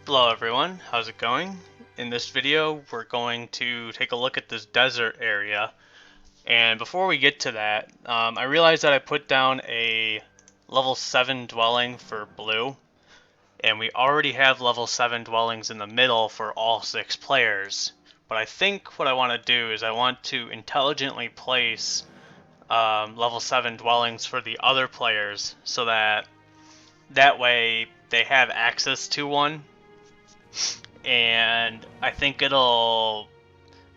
Hello everyone, how's it going? In this video we're going to take a look at this desert area, and before we get to that, I realized that I put down a level 7 dwelling for blue, and we already have level 7 dwellings in the middle for all 6 players. But I think what I want to do is I want to intelligently place level 7 dwellings for the other players so that way they have access to one, and I think it'll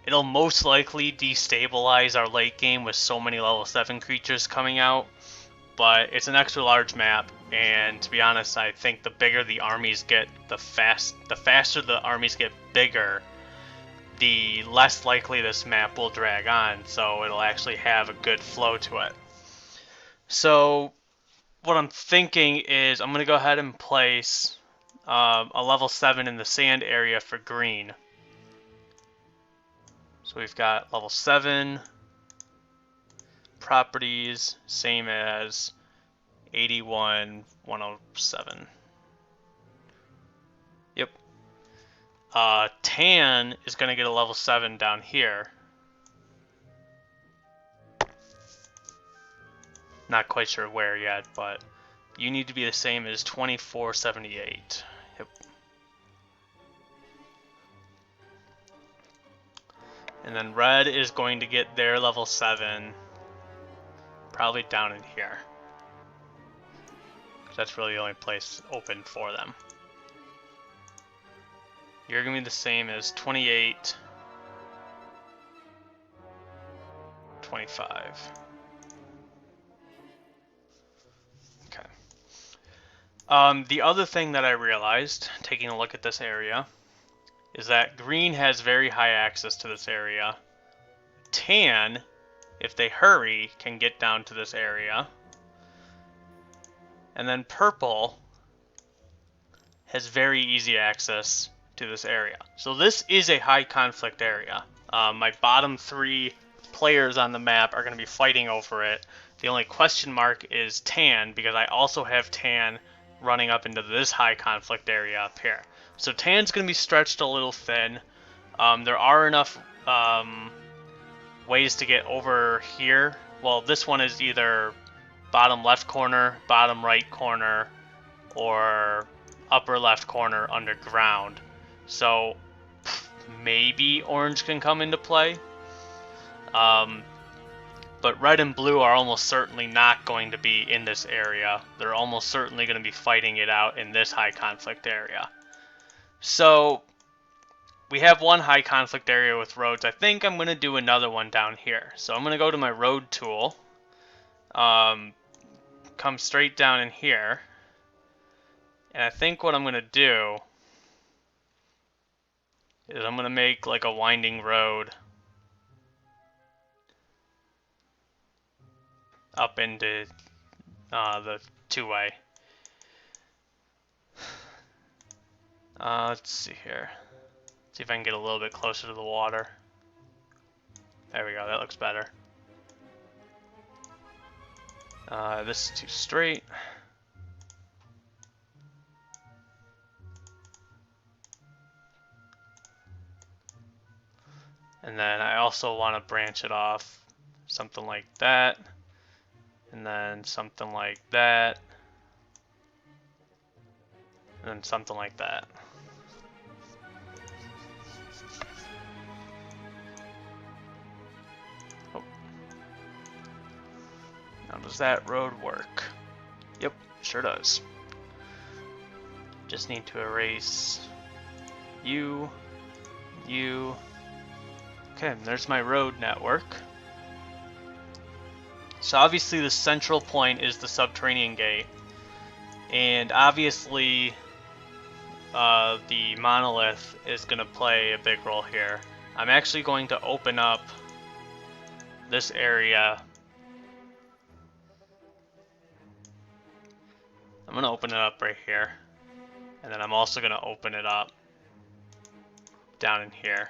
most likely destabilize our late game with so many level 7 creatures coming out, but it's an extra large map, and to be honest, I think the bigger the armies get, the faster the armies get bigger, the less likely this map will drag on, so it'll actually have a good flow to it. So what I'm thinking is I'm going to go ahead and place a level 7 in the sand area for green. So we've got level 7, properties, same as 81,107. Yep. Tan is going to get a level 7 down here. Not quite sure where yet, but you need to be the same as 2478. Yep. And then red is going to get their level 7 probably down in here. That's really the only place open for them. You're going to be the same as 28, 25. Okay. The other thing that I realized, taking a look at this area, is that green has very high access to this area. Tan, if they hurry, can get down to this area. And then purple has very easy access to this area. So this is a high conflict area. My bottom 3 players on the map are going to be fighting over it. The only question mark is Tan, because I also have Tan running up into this high conflict area up here. So Tan's going to be stretched a little thin. There are enough ways to get over here. Well, this one is either bottom left corner, bottom right corner, or upper left corner underground. So maybe orange can come into play. But red and blue are almost certainly not going to be in this area. They're almost certainly going to be fighting it out in this high conflict area. So we have one high conflict area with roads. I think I'm going to do another one down here. So I'm going to go to my road tool. Come straight down in here. And I think what I'm going to do is I'm going to make like a winding road up into the two-way. Let's see here. See if I can get a little bit closer to the water. There we go, that looks better. This is too straight. And then I also want to branch it off something like that. And then something like that. And then something like that. Oh. Now does that road work? Yep, sure does. Just need to erase you. Okay, there's my road network. So obviously the central point is the subterranean gate. And obviously the monolith is going to play a big role here. I'm actually going to open up this area. I'm going to open it up right here. And then I'm also going to open it up down in here.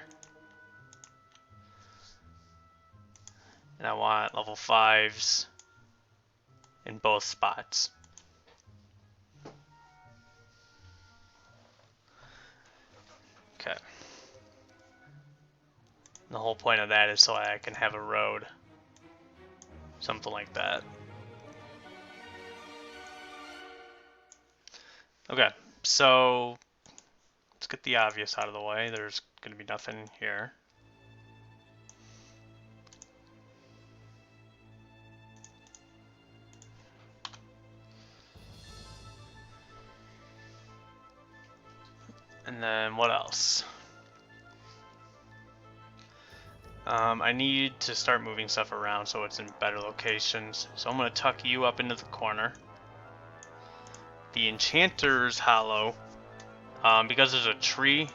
And I want level 5s in both spots. The whole point of that is so I can have a road. Something like that. Okay, so let's get the obvious out of the way. There's going to be nothing here. And then what else? I need to start moving stuff around so it's in better locations. So I'm going to tuck you up into the corner. The Enchanter's Hollow, because there's a tree,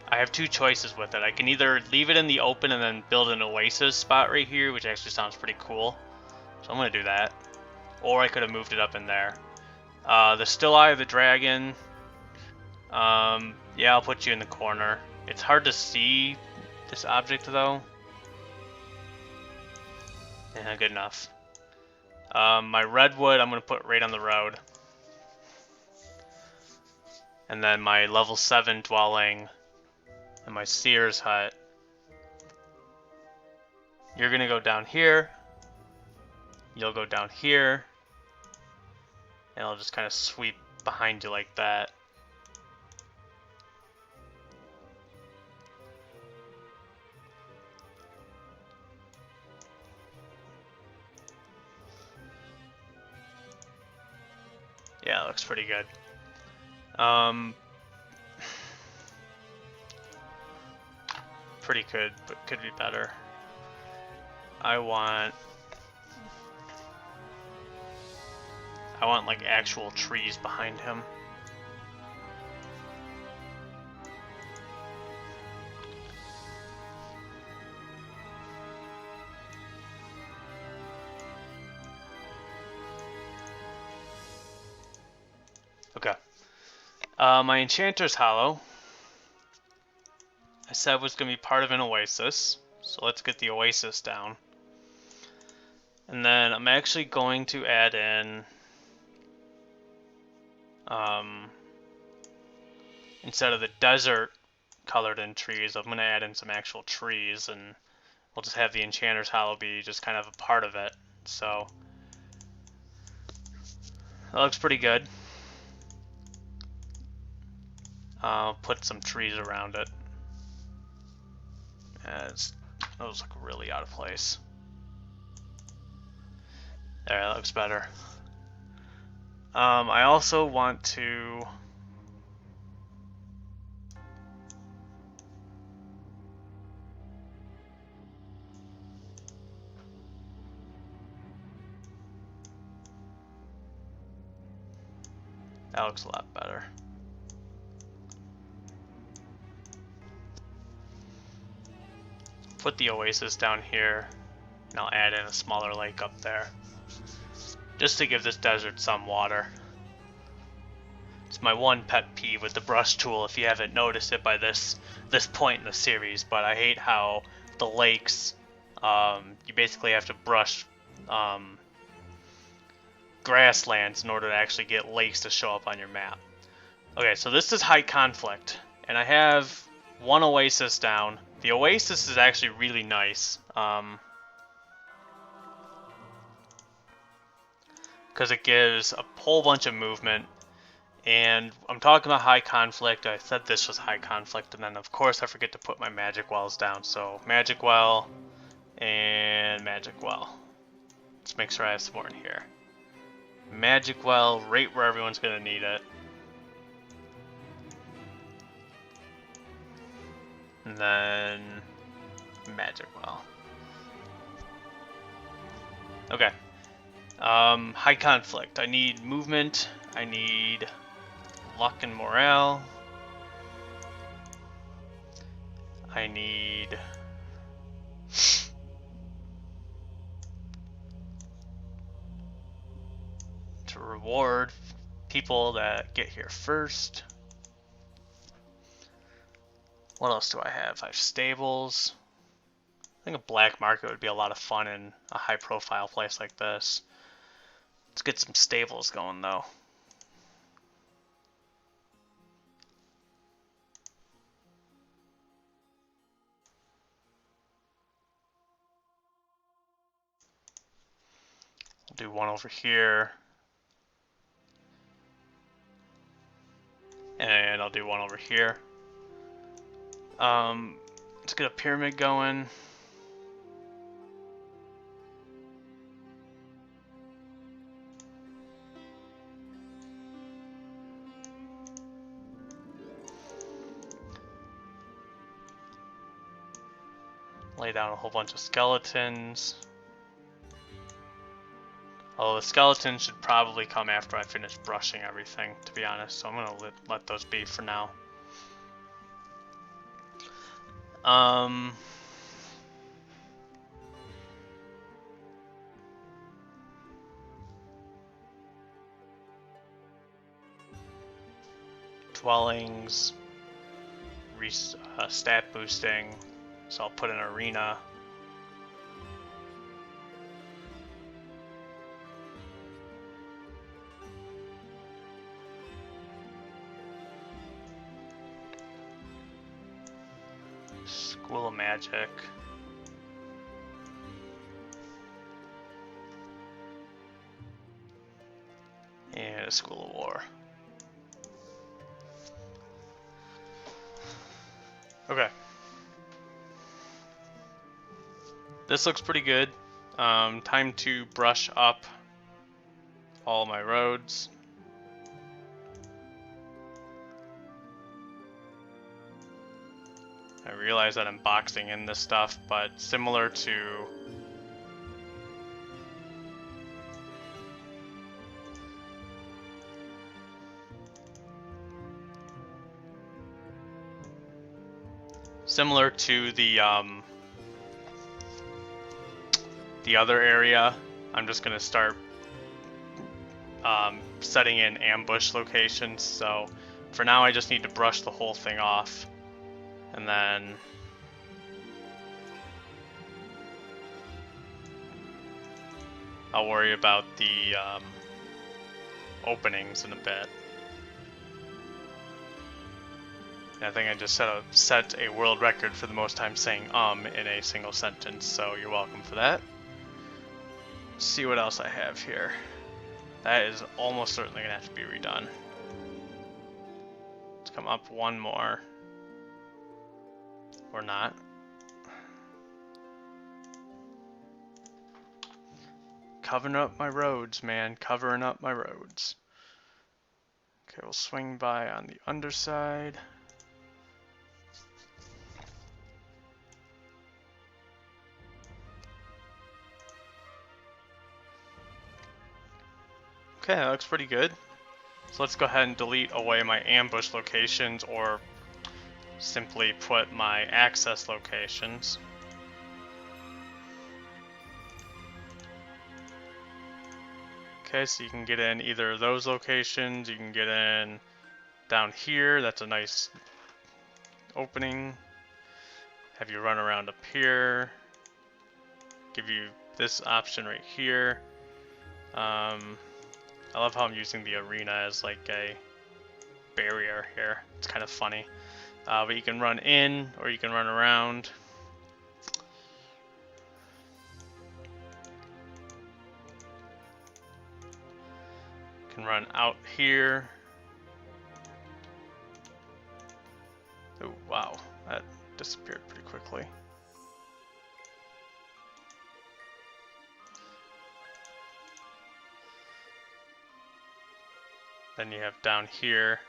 I have two choices with it. I can either leave it in the open and then build an oasis spot right here, which actually sounds pretty cool. So I'm going to do that. Or I could have moved it up in there. The Still Eye of the Dragon, yeah, I'll put you in the corner. It's hard to see this object though. Yeah, good enough. My redwood I'm going to put right on the road. And then my level 7 dwelling and my seer's hut. You're going to go down here. You'll go down here. And I'll just kind of sweep behind you like that. Yeah, it looks pretty good. Pretty good, but could be better. I want like actual trees behind him. Okay. My Enchanter's Hollow, I said was going to be part of an oasis, so let's get the oasis down. And then I'm actually going to add in, instead of the desert colored in trees, I'm going to add in some actual trees, and we'll just have the Enchanter's Hollow be just kind of a part of it. So that looks pretty good. I'll put some trees around it. Those look really out of place. There, that looks better. I also want to that looks a lot better. Put the oasis down here, and I'll add in a smaller lake up there, just to give this desert some water. It's my one pet peeve with the brush tool, if you haven't noticed it by this point in the series, but I hate how the lakes, you basically have to brush grasslands in order to actually get lakes to show up on your map. Okay, so this is high conflict, and I have one oasis down. The oasis is actually really nice, because it gives a whole bunch of movement. And I'm talking about high conflict. I said this was high conflict, and then of course I forget to put my magic wells down. So magic well and magic well. Let's make sure I have some more in here. Magic well, right where everyone's gonna need it. And then magic well. Okay. High conflict. I need movement. I need luck and morale. I need to reward people that get here first. What else do I have? I have stables. I think a black market would be a lot of fun in a high profile place like this. Let's get some stables going though. I'll do one over here. And I'll do one over here. Let's get a pyramid going. Lay down a whole bunch of skeletons. Although the skeletons should probably come after I finish brushing everything, to be honest. So I'm gonna let those be for now. Dwellings, stat boosting, so I'll put an arena. School of Magic. And a School of War. Okay. This looks pretty good. Time to brush up all my roads. I realize that I'm boxing in this stuff, but similar to the other area, I'm just gonna start setting in ambush locations. So for now, I just need to brush the whole thing off, and then I'll worry about the openings in a bit. And I think I just set a world record for the most time saying in a single sentence, so you're welcome for that. Let's see what else I have here. That is almost certainly gonna have to be redone. Let's come up one more. Or not. Covering up my roads, man. Covering up my roads. Okay, we'll swing by on the underside. Okay, that looks pretty good. So let's go ahead and delete away my ambush locations, or simply put my access locations. Okay, so you can get in either of those locations, you can get in down here, that's a nice opening. Have you run around up here, give you this option right here. I love how I'm using the arena as like a barrier here. It's kind of funny. But you can run in or you can run around. You can run out here. Oh, wow. That disappeared pretty quickly. Then you have down here.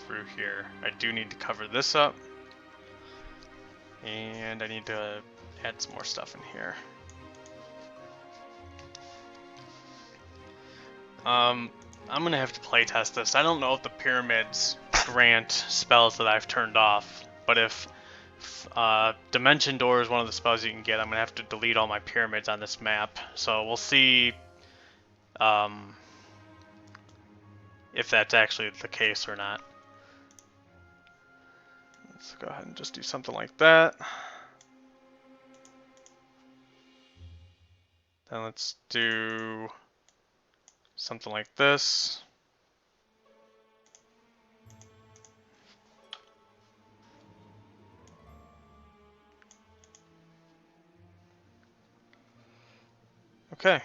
Through here. I do need to cover this up. And I need to add some more stuff in here. I'm gonna have to play test this. I don't know if the pyramids grant spells that I've turned off, but if Dimension Door is one of the spells you can get, I'm gonna have to delete all my pyramids on this map. So we'll see if that's actually the case or not. Let's go ahead and just do something like that. Then let's do something like this. Okay,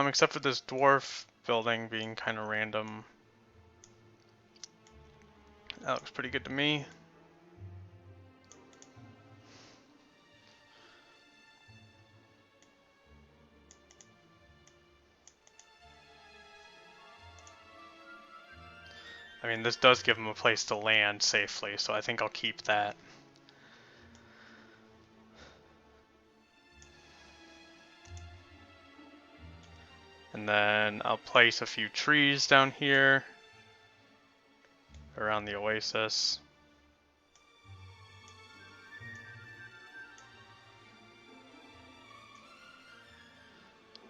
except for this dwarf building being kind of random. That looks pretty good to me. I mean, this does give them a place to land safely, so I think I'll keep that. And then I'll place a few trees down here around the oasis.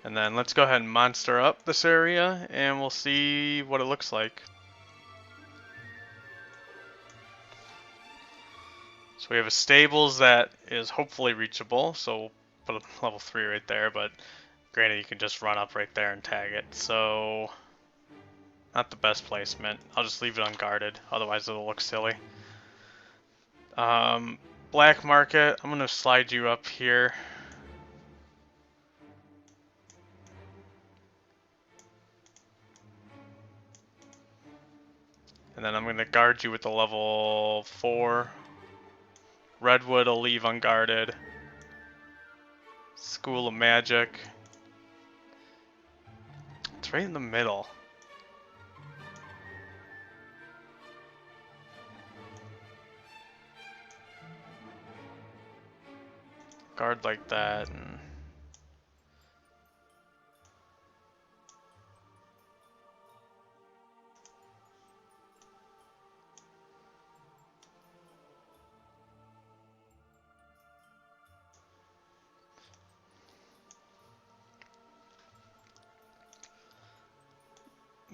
And then let's go ahead and monster up this area and we'll see what it looks like. So we have a stables that is hopefully reachable, so we'll put a level 3 right there, but granted you can just run up right there and tag it, so not the best placement. I'll just leave it unguarded, otherwise it'll look silly. Black market, I'm gonna slide you up here. And then I'm gonna guard you with the level 4. Redwood will leave unguarded. School of Magic. It's right in the middle. Guard like that. And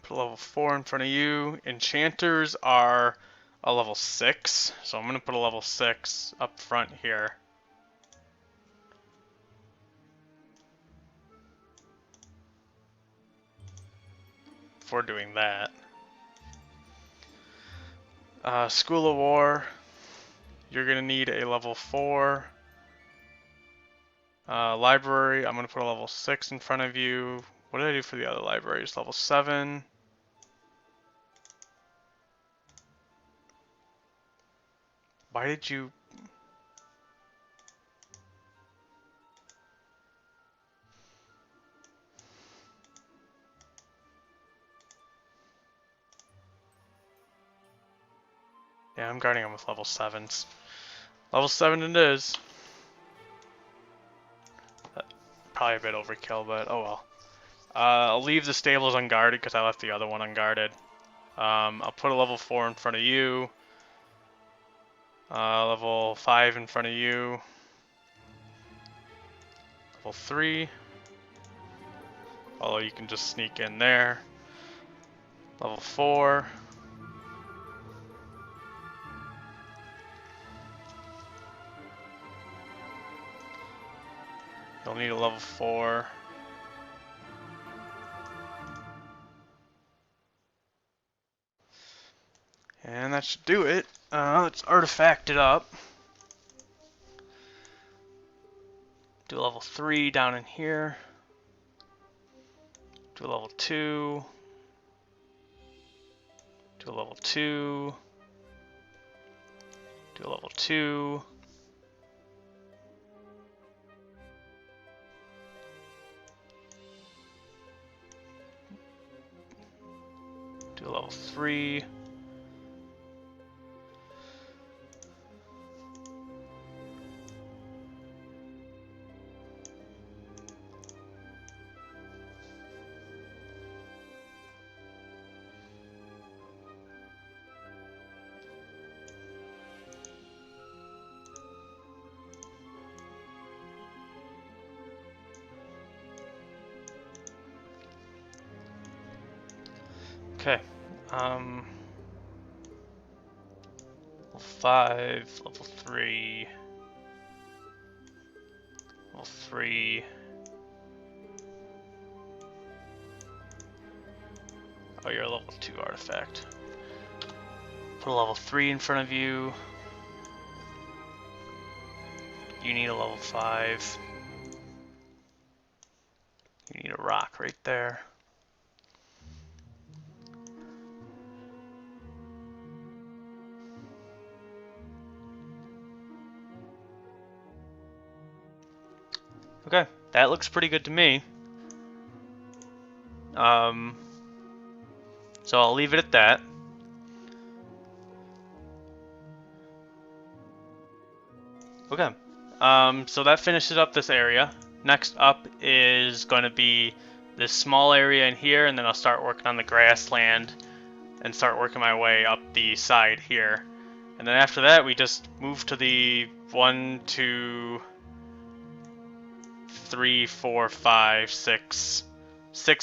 put a level 4 in front of you. Enchanters are a level 6, so I'm gonna put a level 6 up front here. Before doing that. School of War, you're gonna need a level 4. Library, I'm gonna put a level 6 in front of you. What did I do for the other libraries? Level 7. Why did you... Yeah, I'm guarding them with level 7s. Level 7 it is. Probably a bit overkill, but oh well. I'll leave the stables unguarded because I left the other one unguarded. I'll put a level 4 in front of you. Level 5 in front of you. Level 3. Although you can just sneak in there. Level 4. You'll need a level 4. And that should do it. Let's artifact it up. Do a level 3 down in here. Do a level 2. Do a level 2. Do a level 2. Do a level 3. Okay. Level 5, level 3, level 3. Oh, you're a level 2 artifact. Put a level 3 in front of you. You need a level 5. You need a rock right there. Okay, that looks pretty good to me. So I'll leave it at that. Okay, so that finishes up this area. Next up is going to be this small area in here, and then I'll start working on the grassland and start working my way up the side here. And then after that, we just move to the 1, 2, 3, 4, 5, 6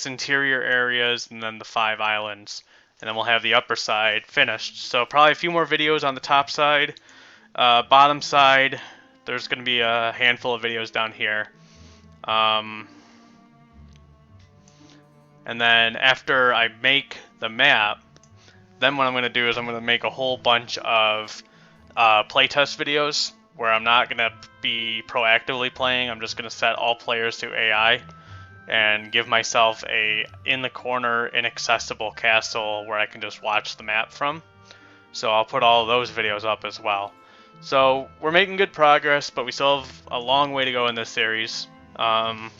interior areas, and then the 5 islands. And then we'll have the upper side finished. So probably a few more videos on the top side. Bottom side, there's going to be a handful of videos down here. And then after I make the map, then what I'm going to do is I'm going to make a whole bunch of playtest videos where I'm not going to be proactively playing. I'm just going to set all players to AI and give myself a in the corner inaccessible castle where I can just watch the map from. So I'll put all of those videos up as well. So we're making good progress, but we still have a long way to go in this series. But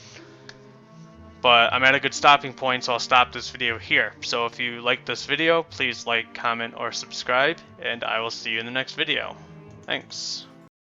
I'm at a good stopping point, so I'll stop this video here. So if you like this video, please like, comment, or subscribe, and I will see you in the next video. Thanks.